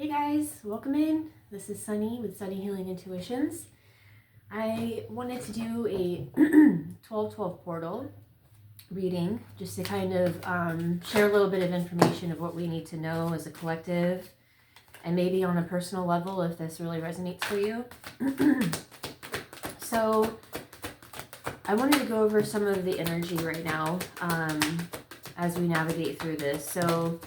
Hey guys, welcome in. This is Sunny with Sunny Healing Intuitions. I wanted to do a 12/12 portal reading just to kind of share a little bit of information of what we need to know as a collective and maybe on a personal level if this really resonates for you. So I wanted to go over some of the energy right now as we navigate through this. So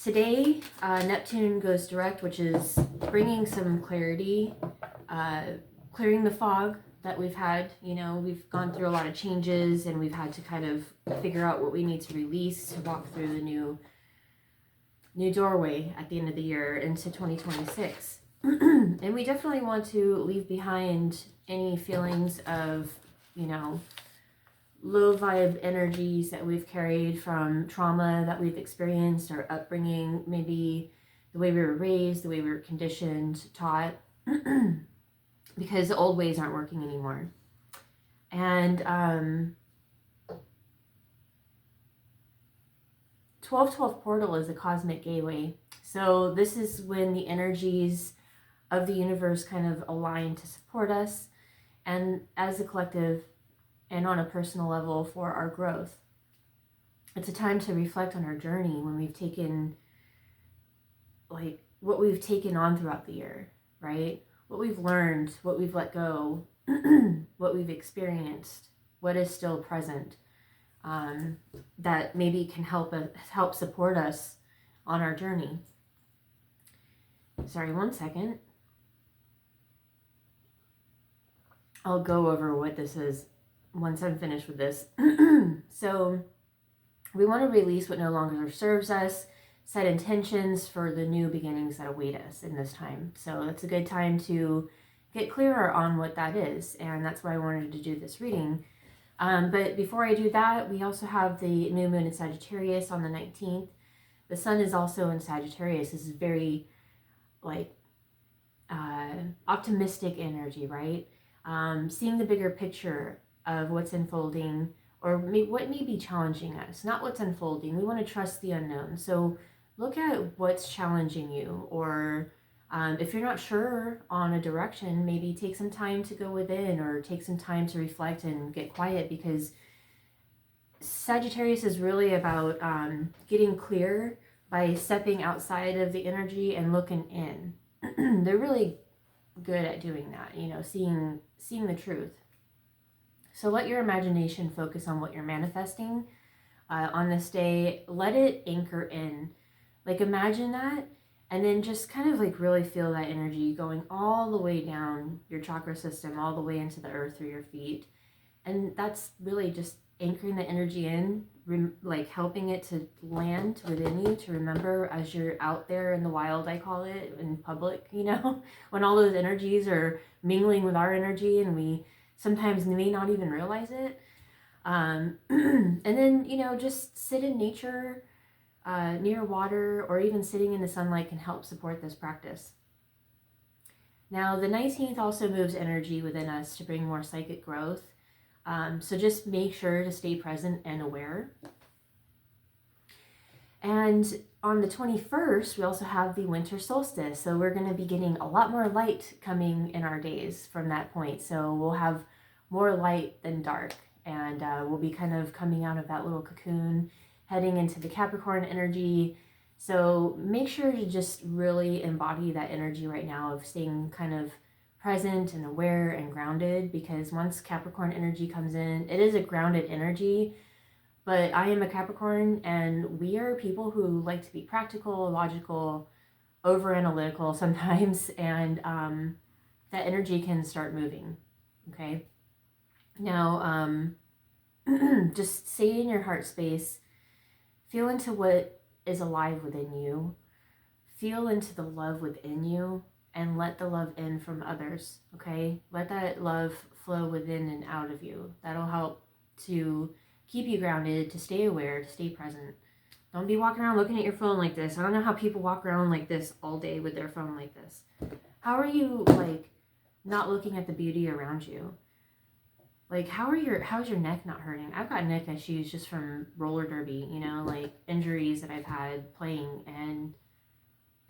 today, Neptune goes direct, which is bringing some clarity, clearing the fog that we've had. You know, we've gone through a lot of changes and we've had to kind of figure out what we need to release to walk through the new doorway at the end of the year into 2026. And we definitely want to leave behind any feelings of, you know, low vibe energies that we've carried from trauma that we've experienced, our upbringing, maybe the way we were raised, the way we were conditioned, taught, because the old ways aren't working anymore. And 12/12 portal is a cosmic gateway. So this is when the energies of the universe kind of align to support us, and as a collective and on a personal level for our growth. It's a time to reflect on our journey when we've taken, like, what we've taken on throughout the year, right? What we've learned, what we've let go, what we've experienced, what is still present, that maybe can help support us on our journey. Sorry, one second. I'll go over what this is once I'm finished with this. So we want to release what no longer serves us, set intentions for the new beginnings that await us in this time. So it's a good time to get clearer on what that is, and that's why I wanted to do this reading. But before I do that, we also have the new moon in Sagittarius on the 19th. The sun is also in Sagittarius. This is very optimistic energy, right? Seeing the bigger picture of what's unfolding, or what may be challenging us, not what's unfolding. We want to trust the unknown. So look at what's challenging you, or if you're not sure on a direction, maybe take some time to go within, or take some time to reflect and get quiet, because Sagittarius is really about getting clear by stepping outside of the energy and looking in. They're really good at doing that, you know, seeing the truth. So let your imagination focus on what you're manifesting on this day. Let it anchor in. Like, imagine that, and then just kind of like really feel that energy going all the way down your chakra system, all the way into the earth through your feet. And that's really just anchoring the energy in, like helping it to land within you, to remember as you're out there in the wild, I call it, in public, you know, when all those energies are mingling with our energy and we sometimes may not even realize it. And then, you know, just sit in nature, near water, or even sitting in the sunlight can help support this practice. Now, the 19th also moves energy within us to bring more psychic growth. So just make sure to stay present and aware. And on the 21st, we also have the winter solstice. So we're going to be getting a lot more light coming in our days from that point. So we'll have more light than dark. And we'll be kind of coming out of that little cocoon, heading into the Capricorn energy. So make sure to just really embody that energy right now of staying kind of present and aware and grounded, because once Capricorn energy comes in, it is a grounded energy. But I am a Capricorn, and we are people who like to be practical, logical, over analytical sometimes, and that energy can start moving. Okay, now just stay in your heart space, feel into what is alive within you, feel into the love within you, and let the love in from others. Okay, let that love flow within and out of you. That'll help to keep you grounded, to stay aware, to stay present. Don't be walking around looking at your phone like this. I don't know how people walk around like this all day with their phone like this. How are you, like, not looking at the beauty around you? Like, how's your neck not hurting? I've got neck issues just from roller derby, you know, like injuries that I've had playing, and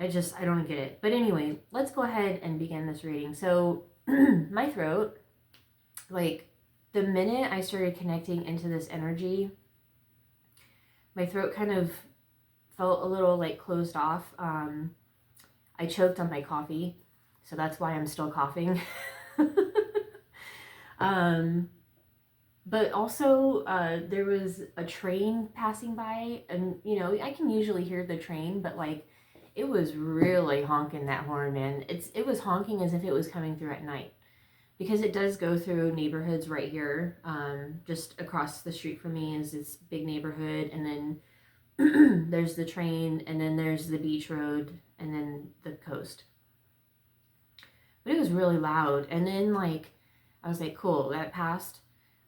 I don't get it. But anyway, let's go ahead and begin this reading. So my throat, like the minute I started connecting into this energy, my throat kind of felt a little like closed off. I choked on my coffee, so that's why I'm still coughing. But also there was a train passing by, and I can usually hear the train, but like it was really honking that horn, man. It was honking as if it was coming through at night, because it does go through neighborhoods right here. Just across the street from me is this big neighborhood, and then there's the train, and then there's the beach road, and then the coast. But it was really loud, and then like I was like, cool, that passed.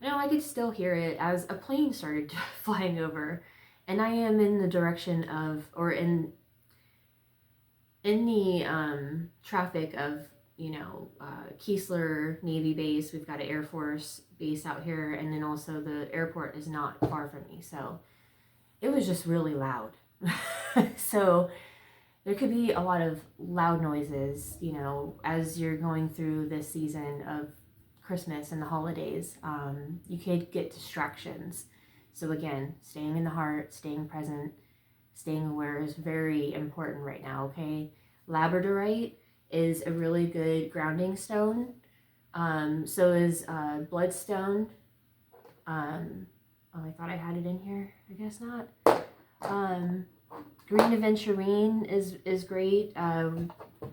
No, I could still hear it as a plane started flying over, and I am in the direction of, or in the traffic of, Keesler Navy base. We've got an Air Force base out here, and then also the airport is not far from me. So it was just really loud. So there could be a lot of loud noises, as you're going through this season of Christmas and the holidays. You could get distractions. So again, staying in the heart, staying present, staying aware is very important right now, okay? Labradorite is a really good grounding stone. So is bloodstone. Oh, I thought I had it in here. I guess not. Green aventurine is great.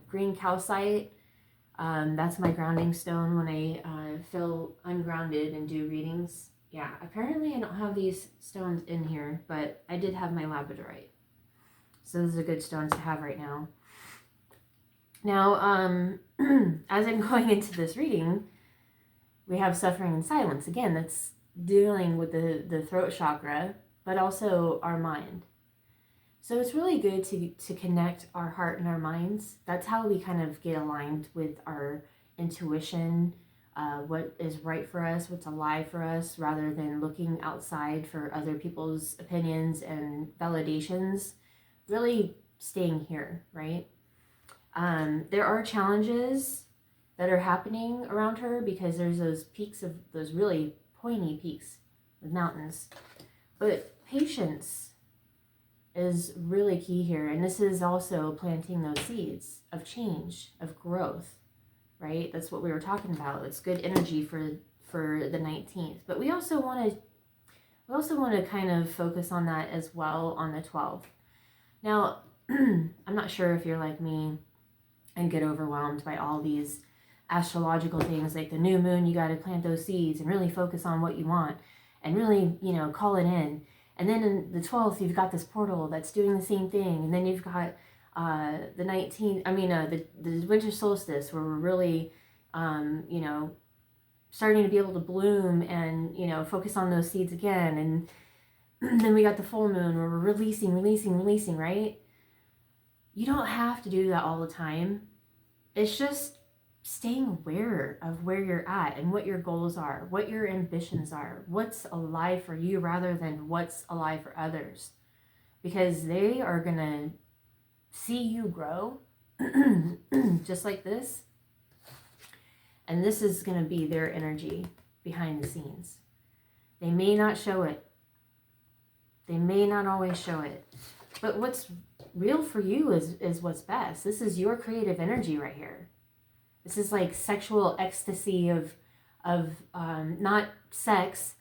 Green calcite. That's my grounding stone when I feel ungrounded and do readings. Yeah, apparently I don't have these stones in here, but I did have my labradorite. So those are good stones to have right now. Now, as I'm going into this reading, we have suffering in silence. Again, that's dealing with the throat chakra, but also our mind. So it's really good to connect our heart and our minds. That's how we kind of get aligned with our intuition, what is right for us, what's alive for us, rather than looking outside for other people's opinions and validations. Really staying here, right? There are challenges that are happening around her because there's those really pointy peaks with mountains. But patience is really key here. And this is also planting those seeds of change, of growth, right? That's what we were talking about. It's good energy for the 19th. But we also want to kind of focus on that as well on the 12th. Now, I'm not sure if you're like me and get overwhelmed by all these astrological things like the new moon. You got to plant those seeds and really focus on what you want and really, call it in. And then in the 12th, you've got this portal that's doing the same thing. And then you've got the 19th, the winter solstice, where we're really, starting to be able to bloom and, focus on those seeds again. And then we got the full moon where we're releasing, right? You don't have to do that all the time. It's just staying aware of where you're at and what your goals are, what your ambitions are, what's alive for you rather than what's alive for others. Because they are going to see you grow just like this. And this is going to be their energy behind the scenes. They may not show it. They may not always show it. But what's real for you is what's best. This is your creative energy right here. This is like sexual ecstasy of not sex,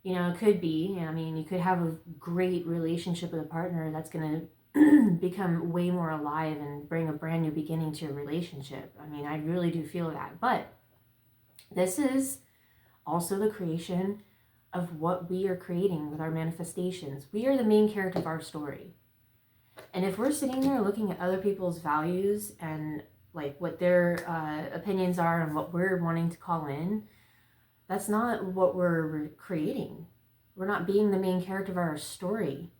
it could be. I mean, you could have a great relationship with a partner that's going to become way more alive and bring a brand new beginning to your relationship. I mean, I really do feel that. But this is also the creation of what we are creating with our manifestations. We are the main character of our story. And if we're sitting there looking at other people's values and like what their opinions are and what we're wanting to call in, that's not what we're creating. We're not being the main character of our story.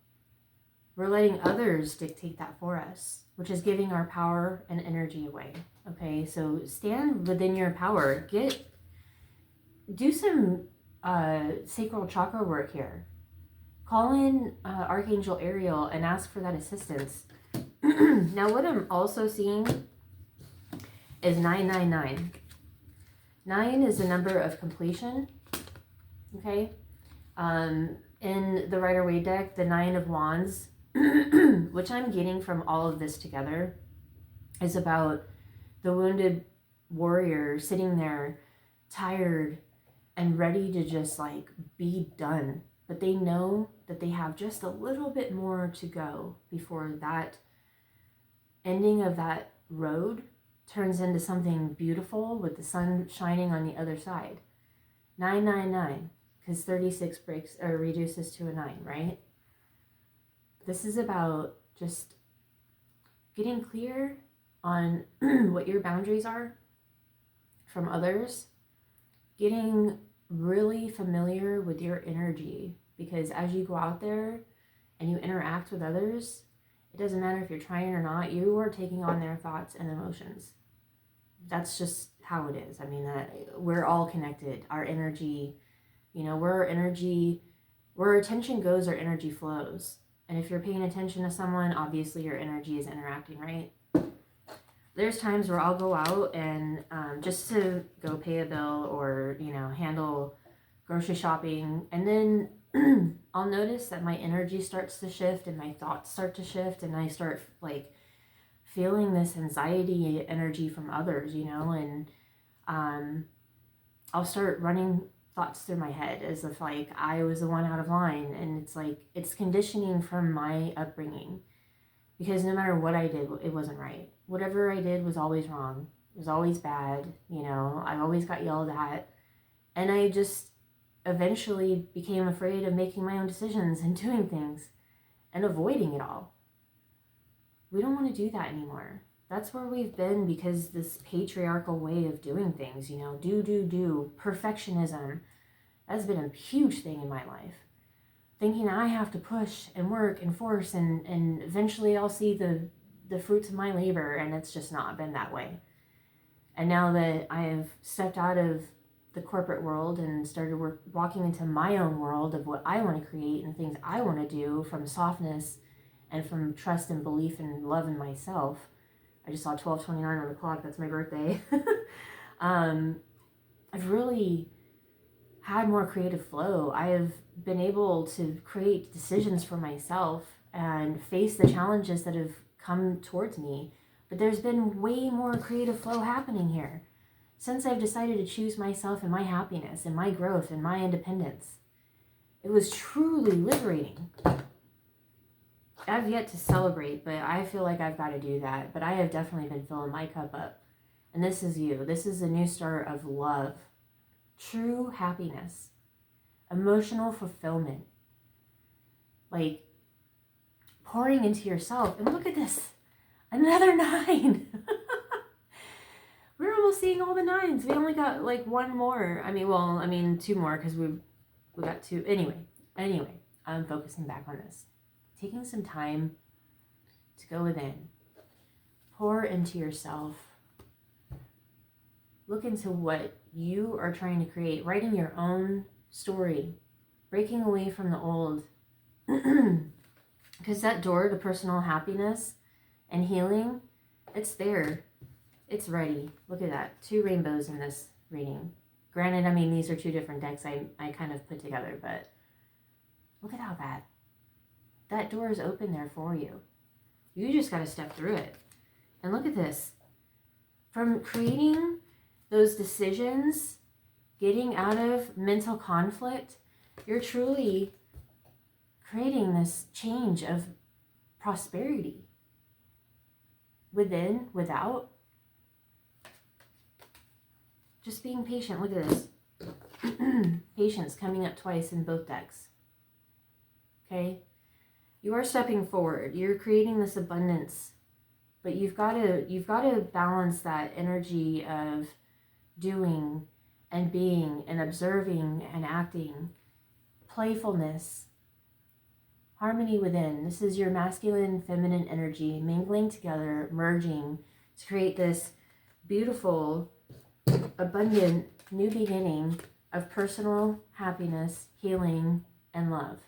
We're letting others dictate that for us, which is giving our power and energy away. Okay, so stand within your power. Do some sacral chakra work here. Call in Archangel Ariel and ask for that assistance. Now what I'm also seeing is 999. 9 is the number of completion. Okay. In the Rider-Waite deck, the 9 of Wands, which I'm getting from all of this together, is about the wounded warrior sitting there tired and ready to just like be done. But they know that they have just a little bit more to go before that ending of that road turns into something beautiful with the sun shining on the other side. 999, because 36 breaks or reduces to a 9, right? This is about just getting clear on what your boundaries are from others, getting really familiar with your energy, because as you go out there and you interact with others, it doesn't matter if you're trying or not, you are taking on their thoughts and emotions. That's just how it is. I mean, we're all connected. Our energy, where attention goes, our energy flows. And if you're paying attention to someone, obviously your energy is interacting, right? There's times where I'll go out and just to go pay a bill or, handle grocery shopping. And then I'll notice that my energy starts to shift and my thoughts start to shift. And I start like feeling this anxiety energy from others, and I'll start running thoughts through my head as if like I was the one out of line. And it's like, it's conditioning from my upbringing, because no matter what I did, it wasn't right. Whatever I did was always wrong. It was always bad. I always got yelled at. And I just eventually became afraid of making my own decisions and doing things and avoiding it all. We don't want to do that anymore. That's where we've been, because this patriarchal way of doing things, do. Perfectionism has been a huge thing in my life. Thinking I have to push and work and force and eventually I'll see the fruits of my labor, and it's just not been that way. And now that I have stepped out of the corporate world and started walking into my own world of what I want to create and things I want to do from softness and from trust and belief and love in myself. I just saw 12:29 on the clock. That's my birthday. I've really had more creative flow. I have been able to create decisions for myself and face the challenges that have come towards me. But there's been way more creative flow happening here since I've decided to choose myself and my happiness and my growth and my independence. It was truly liberating. I've yet to celebrate, but I feel like I've got to do that. But I have definitely been filling my cup up. And this is you. This is a new start of love, true happiness, emotional fulfillment, like pouring into yourself. And look at this, another 9. We're almost seeing all the 9s. We only got like one more. Two more, because we got 2. Anyway, I'm focusing back on this. Taking some time to go within, pour into yourself, look into what you are trying to create, writing your own story, breaking away from the old. Because that door to personal happiness and healing, it's there. It's ready. Look at that. 2 rainbows in this reading. Granted, these are 2 different decks I kind of put together, but look at how that door is open there for you. You just got to step through it. And look at this. From creating those decisions, getting out of mental conflict, you're truly creating this change of prosperity. Within, without. Just being patient. Look at this. Patience coming up twice in both decks. Okay? You are stepping forward. You're creating this abundance. But you've got to balance that energy of doing and being and observing and acting. Playfulness. Harmony within. This is your masculine, feminine energy mingling together, merging to create this beautiful, abundant new beginning of personal happiness, healing, and love.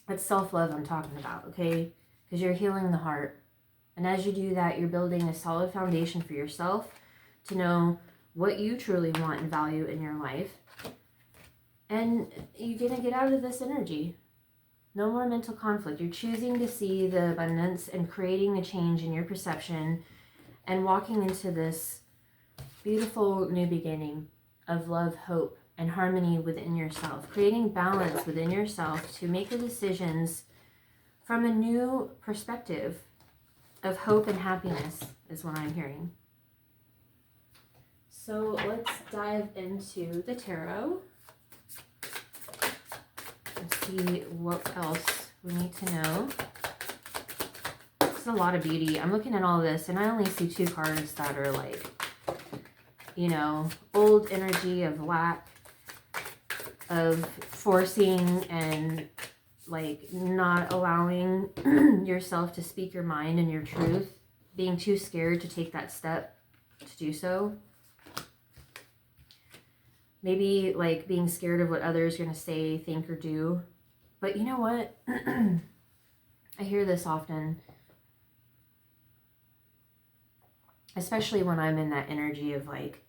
It's self-love I'm talking about, okay? because you're healing the heart. And as you do that, you're building a solid foundation for yourself to know what you truly want and value in your life. And you're going to get out of this energy. No more mental conflict. You're choosing to see the abundance and creating a change in your perception and walking into this beautiful new beginning of love, hope, and harmony within yourself. Creating balance within yourself to make the decisions from a new perspective of hope and happiness is what I'm hearing. So let's dive into the tarot and see what else we need to know. It's a lot of beauty. I'm looking at all this and I only see 2 cards that are like, you know, old energy of lack, of forcing and like not allowing yourself to speak your mind and your truth, being too scared to take that step to do so. Maybe like being scared of what others are going to say, think, or do. But you know what? I hear this often, especially when I'm in that energy of like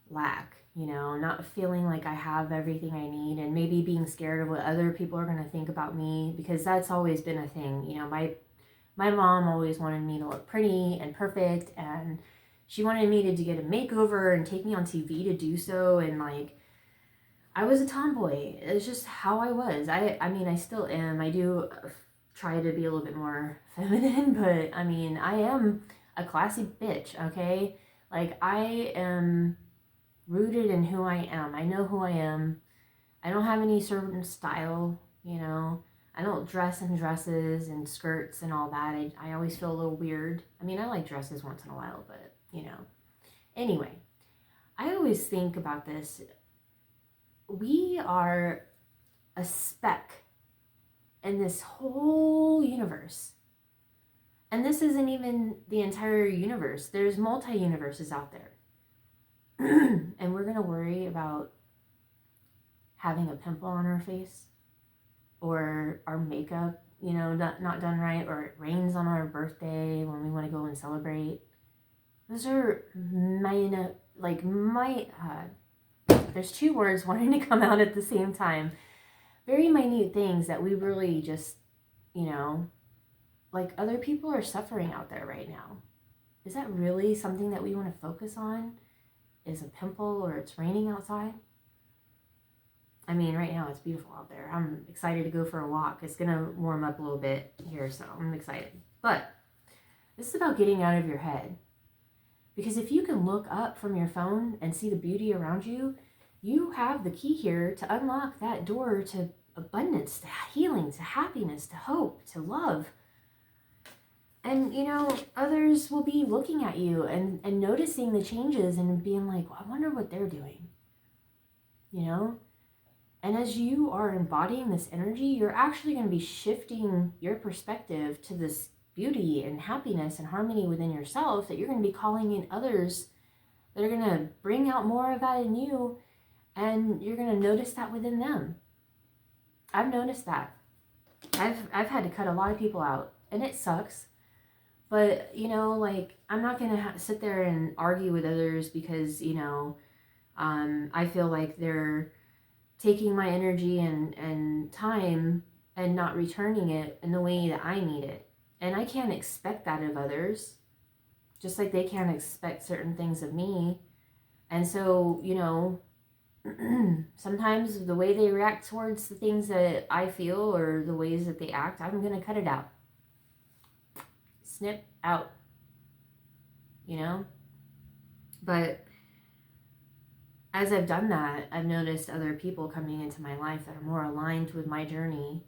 lack, you know, not feeling like I have everything I need, and maybe being scared of what other people are going to think about me, because that's always been a thing. You know, my mom always wanted me to look pretty and perfect, and she wanted me to get a makeover and take me on TV to do so, and like I was a tomboy. It's just how I was. I mean, I still am. I do try to be a little bit more feminine, but I mean, I am a classy bitch, okay? Like, I am rooted in who I am. I know who I am. I don't have any certain style, you know. I don't dress in dresses and skirts and all that. I always feel a little weird. I mean, I like dresses once in a while, but, you know. Anyway, I always think about this. We are a speck in this whole universe. And this isn't even the entire universe. There's multi-universes out there. And we're going to worry about having a pimple on our face, or our makeup, you know, not done right, or it rains on our birthday when we want to go and celebrate. Those are there's 2 words wanting to come out at the same time. Very minute things that we really just, you know, like other people are suffering out there right now. Is that really something that we want to focus on? Is a pimple or it's raining outside? I mean, right now it's beautiful out there. I'm excited to go for a walk. It's going to warm up a little bit here, so I'm excited. But this is about getting out of your head. Because if you can look up from your phone and see the beauty around you, you have the key here to unlock that door to abundance, to healing, to happiness, to hope, to love. And, you know, others will be looking at you and noticing the changes and being like, well, I wonder what they're doing, you know? And as you are embodying this energy, you're actually going to be shifting your perspective to this beauty and happiness and harmony within yourself, that you're going to be calling in others that are going to bring out more of that in you, and you're going to notice that within them. I've noticed that. I've had to cut a lot of people out, and it sucks. But, you know, like, I'm not going to sit there and argue with others because, you know, I feel like they're taking my energy and time and not returning it in the way that I need it. And I can't expect that of others, just like they can't expect certain things of me. And so, you know, sometimes the way they react towards the things that I feel or the ways that they act, I'm going to cut it out. Snip out, you know? But as I've done that, I've noticed other people coming into my life that are more aligned with my journey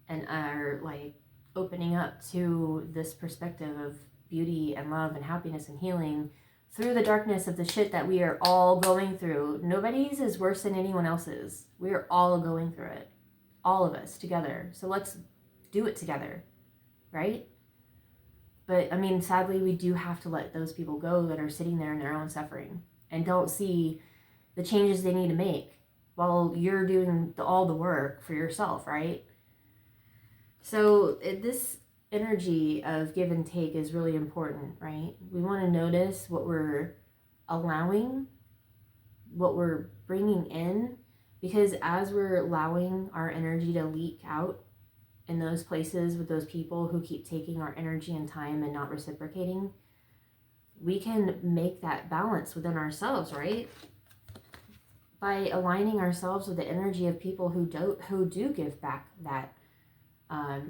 and are like opening up to this perspective of beauty and love and happiness and healing through the darkness of the shit that we are all going through. Nobody's is worse than anyone else's. We are all going through it. All of us together. So let's do it together, right? But I mean, sadly, we do have to let those people go that are sitting there in their own suffering and don't see the changes they need to make while you're doing all the work for yourself, right? So this energy of give and take is really important, right? We want to notice what we're allowing, what we're bringing in, because as we're allowing our energy to leak out in those places with those people who keep taking our energy and time and not reciprocating, we can make that balance within ourselves, right? By aligning ourselves with the energy of people who do give back that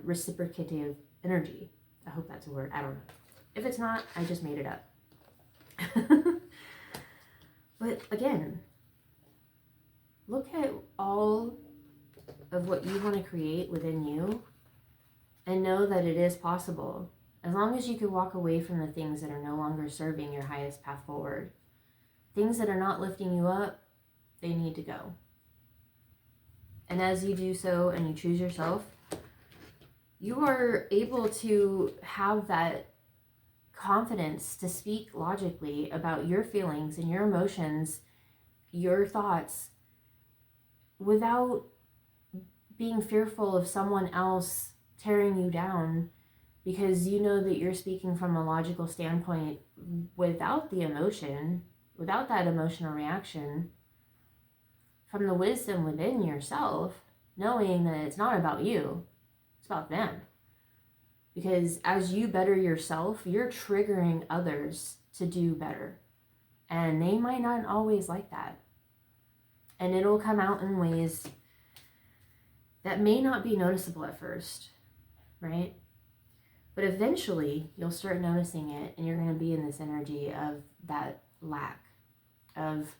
reciprocative energy. I hope that's a word. I don't know. If it's not, I just made it up. But again, look at all of what you want to create within you and know that it is possible. As long as you can walk away from the things that are no longer serving your highest path forward. Things that are not lifting you up, they need to go. And as you do so and you choose yourself, you are able to have that confidence to speak logically about your feelings and your emotions, your thoughts, without being fearful of someone else tearing you down, because you know that you're speaking from a logical standpoint without the emotion, without that emotional reaction, from the wisdom within yourself, knowing that it's not about you, it's about them. Because as you better yourself, you're triggering others to do better. And they might not always like that. And it'll come out in ways that may not be noticeable at first, right? But eventually you'll start noticing it, and you're going to be in this energy of that lack, of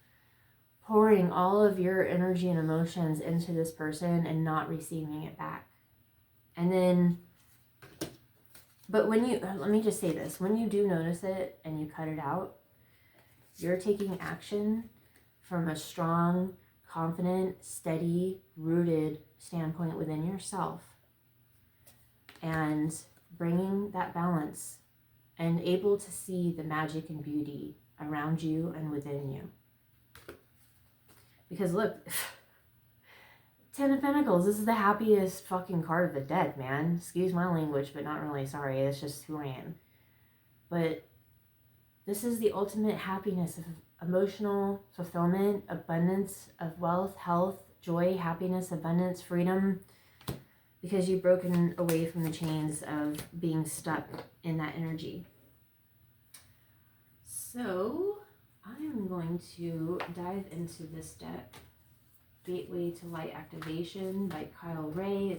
pouring all of your energy and emotions into this person and not receiving it back. And then, but let me just say this, when you do notice it and you cut it out, you're taking action from a strong, confident, steady, rooted standpoint within yourself, and bringing that balance and able to see the magic and beauty around you and within you. Because look, Ten of Pentacles, this is the happiest fucking card of the deck, man. Excuse my language, but not really, sorry. It's just who I am. But this is the ultimate happiness of emotional fulfillment, abundance of wealth, health, joy, happiness, abundance, freedom. Because you've broken away from the chains of being stuck in that energy. So I'm going to dive into this deck, Gateway to Light Activation by Kyle Ray.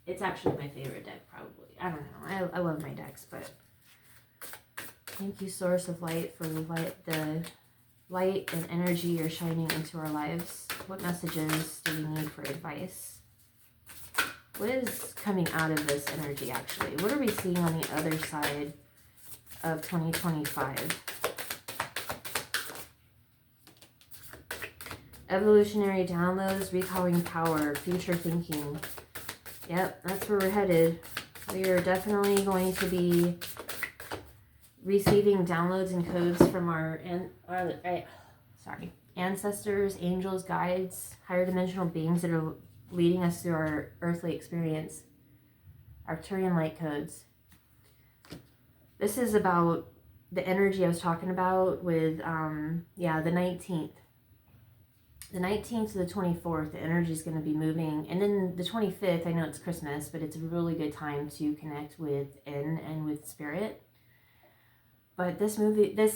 It's actually my favorite deck, probably. I don't know. I love my decks, but thank you, Source of Light, for the light and energy you're shining into our lives. What messages do we need for advice? What is coming out of this energy, actually? What are we seeing on the other side of 2025? Evolutionary downloads, recalling power, future thinking. Yep, that's where we're headed. We are definitely going to be receiving downloads and codes from our ancestors, angels, guides, higher dimensional beings that are leading us through our earthly experience. Arcturian light codes. This is about the energy I was talking about with, the 19th. The 19th to the 24th, the energy is going to be moving. And then the 25th, I know it's Christmas, but it's a really good time to connect with and with spirit. But this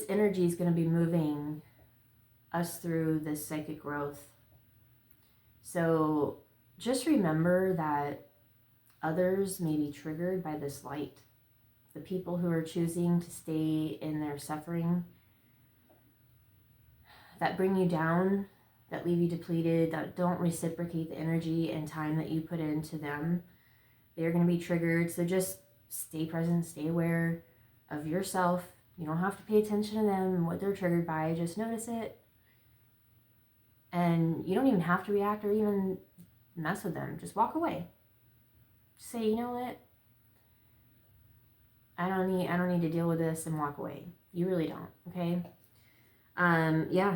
energy is going to be moving us through this psychic growth. So just remember that others may be triggered by this light. The people who are choosing to stay in their suffering, that bring you down, that leave you depleted, that don't reciprocate the energy and time that you put into them, they're going to be triggered. So just stay present, stay aware of yourself. You don't have to pay attention to them and what they're triggered by. Just notice it. And you don't even have to react or even mess with them. Just walk away. Just say, you know what? I don't need to deal with this, and walk away. You really don't, okay?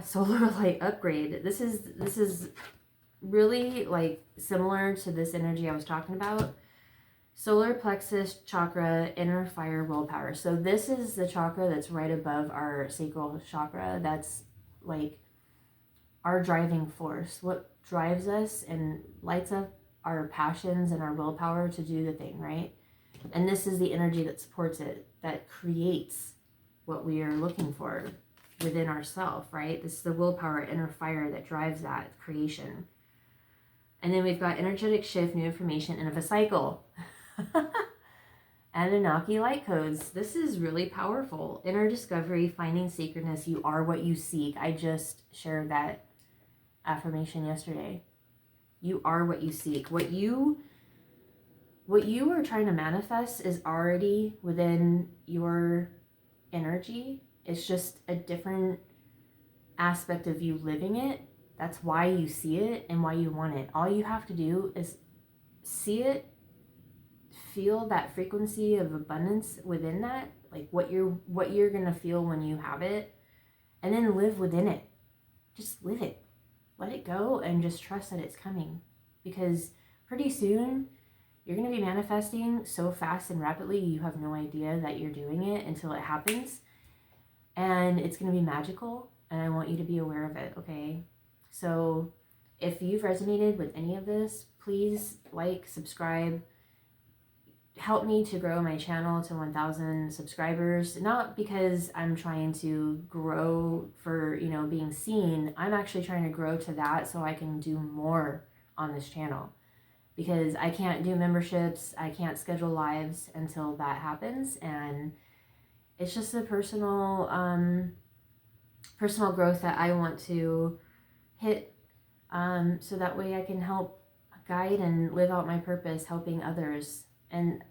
Solar light upgrade. This is really like similar to this energy I was talking about. Solar plexus chakra, inner fire, willpower. So this is the chakra that's right above our sacral chakra. That's like our driving force, what drives us and lights up our passions and our willpower to do the thing, right? And this is the energy that supports it, that creates what we are looking for within ourselves, right? This is the willpower, inner fire that drives that creation. And then we've got energetic shift, new information, end of a cycle. Anunnaki light codes. This is really powerful. Inner discovery, finding sacredness. You are what you seek. I just shared that affirmation yesterday. You are what you seek. What you are trying to manifest is already within your energy. It's just a different aspect of you living it. That's why you see it and why you want it. All you have to do is see it, feel that frequency of abundance within that, like what you're gonna feel when you have it, and then live within it. Just live it. Let it go and just trust that it's coming. Because pretty soon you're going to be manifesting so fast and rapidly you have no idea that you're doing it until it happens. And it's going to be magical, and I want you to be aware of it, okay? So if you've resonated with any of this, please like, subscribe, help me to grow my channel to 1,000 subscribers. Not because I'm trying to grow for, being seen. I'm actually trying to grow to that so I can do more on this channel, because I can't do memberships, I can't schedule lives until that happens. And it's just a personal growth that I want to hit, so that way I can help guide and live out my purpose, helping others. And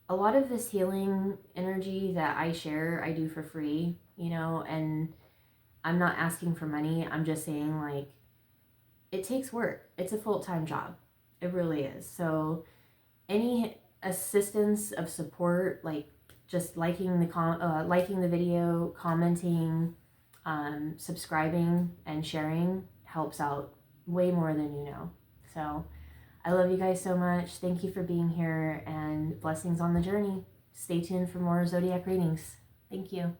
a lot of this healing energy that I share, I do for free, and I'm not asking for money. I'm just saying, like, it takes work. It's a full-time job. It really is. So any assistance of support, like just liking the video, commenting, subscribing, and sharing helps out way more than you know. So I love you guys so much. Thank you for being here, and blessings on the journey. Stay tuned for more zodiac readings. Thank you.